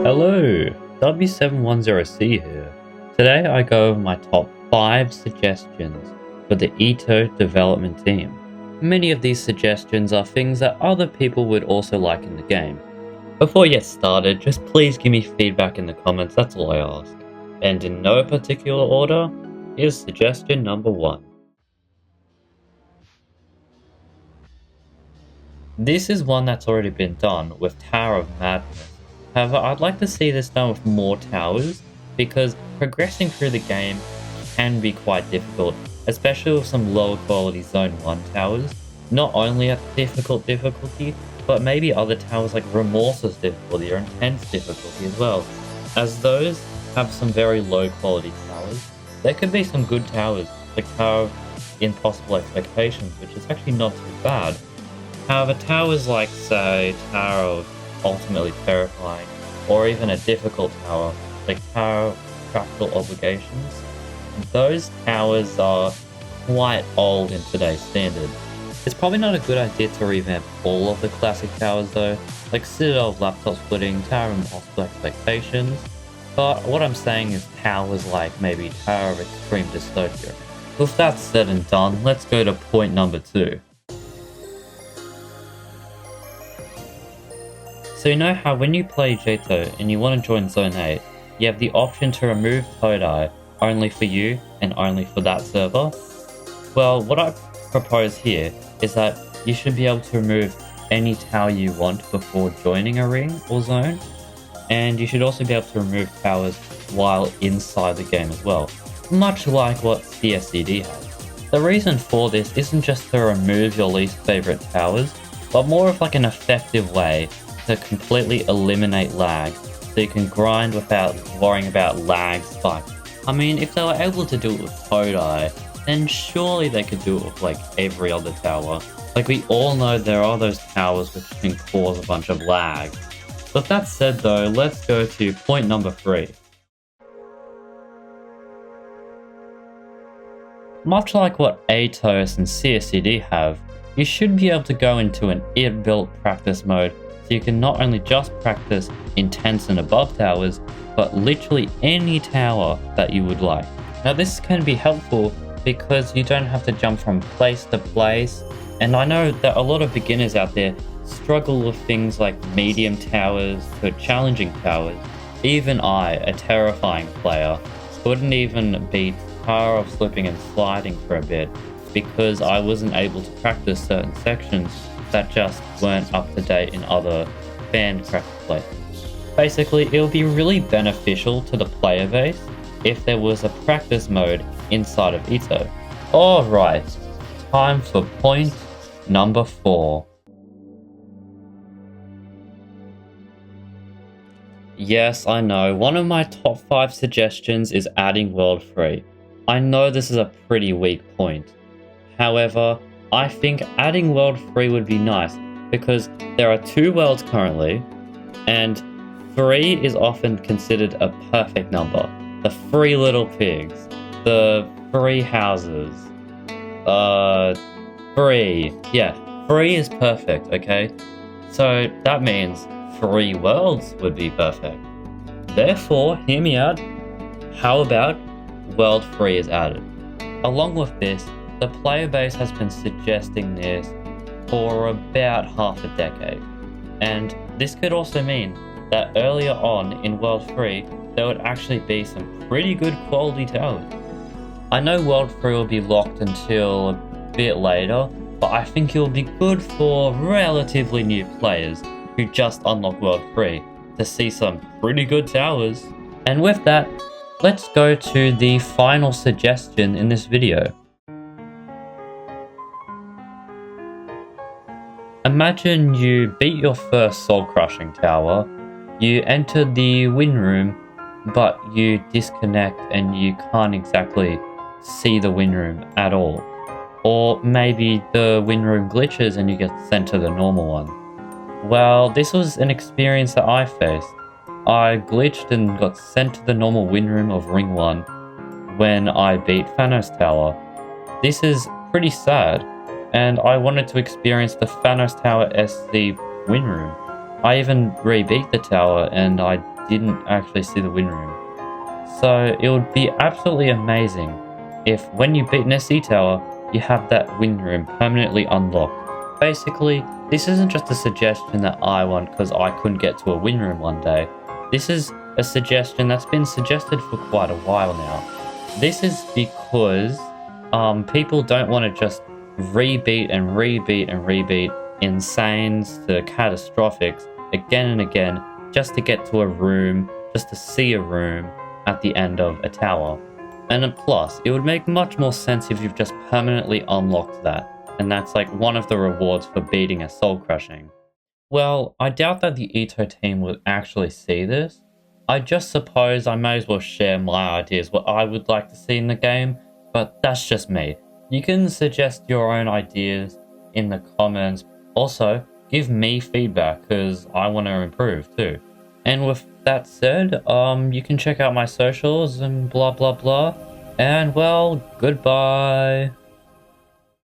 Hello, W710C here. Today I go over my top 5 suggestions for the EToH development team. Many of these suggestions are things that other people would also like in the game. Before we get started, just please give me feedback in the comments, that's all I ask. And in no particular order, here's suggestion number 1. This is one that's already been done with Tower of Madness. However, I'd like to see this done with more towers, because progressing through the game can be quite difficult, especially with some lower quality Zone 1 towers, not only at difficult difficulty, but maybe other towers like Remorseless difficulty or Intense difficulty as well, as those have some very low quality towers. There could be some good towers, like Tower of Impossible Expectations, which is actually not too bad. However, towers like, say, Tower of Ultimately Terrifying, or even a difficult tower like Tower of Practical Obligations, those towers are quite old in today's standard. It's probably not a good idea to revamp all of the classic towers though, like Citadel of Laptop Splitting, Tower of Impossible Expectations, but what I'm saying is towers like maybe Tower of Extreme Dystopia. With that said and done, let's go to point number 2. So you know how when you play EToH and you want to join Zone 8, you have the option to remove ToIA only for you and only for that server? Well, what I propose here is that you should be able to remove any tower you want before joining a ring or zone, and you should also be able to remove towers while inside the game as well, much like what CSCD has. The reason for this isn't just to remove your least favorite towers, but more of like an effective way to completely eliminate lag, so you can grind without worrying about lag spikes. I mean, if they were able to do it with ToIA, then surely they could do it with like every other tower. Like we all know there are those towers which can cause a bunch of lag. With that said though, let's go to point number 3. Much like what EToH and CSCD have, you should be able to go into an inbuilt practice mode, so you can not only just practice intense and above towers, but literally any tower that you would like. Now this can be helpful because you don't have to jump from place to place, and I know that a lot of beginners out there struggle with things like medium towers to challenging towers. Even I, a terrifying player, couldn't even beat Tower of Slipping and Sliding for a bit because I wasn't able to practice certain sections that just weren't up to date in other banned practice places. Basically, it would be really beneficial to the player base if there was a practice mode inside of EToH. Alright, time for point number 4. Yes, I know, one of my top 5 suggestions is adding World Free. I know this is a pretty weak point. However, I think adding World Free would be nice, because there are 2 worlds currently, and 3 is often considered a perfect number. The 3 little pigs, the 3 houses, 3, yeah, 3 is perfect, okay? So that means 3 worlds would be perfect. Therefore, hear me out, how about World Free is added? Along with this, the player base has been suggesting this for about half a decade, and this could also mean that earlier on in World Free, there would actually be some pretty good quality towers. I know World Free will be locked until a bit later, but I think it will be good for relatively new players who just unlock World Free to see some pretty good towers. And with that, let's go to the final suggestion in this video. Imagine you beat your first soul-crushing tower, you enter the win room, but you disconnect and you can't exactly see the win room at all. Or maybe the win room glitches and you get sent to the normal one. Well, this was an experience that I faced. I glitched and got sent to the normal win room of Ring 1 when I beat Thanos Tower. This is pretty sad, and I wanted to experience the Thanos Tower SC win room. I even re-beat the tower and I didn't actually see the win room. So it would be absolutely amazing if when you beat an SE tower, you have that win room permanently unlocked. Basically, this isn't just a suggestion that I want because I couldn't get to a win room one day. This is a suggestion that's been suggested for quite a while now. This is because people don't want to just rebeat and rebeat and rebeat insanes to catastrophics again and again just to get to a room, just to see a room at the end of a tower. And plus, it would make much more sense if you've just permanently unlocked that, and that's like one of the rewards for beating a soul crushing. Well, I doubt that the EToH team would actually see this. I just suppose I may as well share my ideas what I would like to see in the game, but that's just me. You can suggest your own ideas in the comments. Also, give me feedback because I want to improve too. And with that said, you can check out my socials and blah blah blah. And well, goodbye.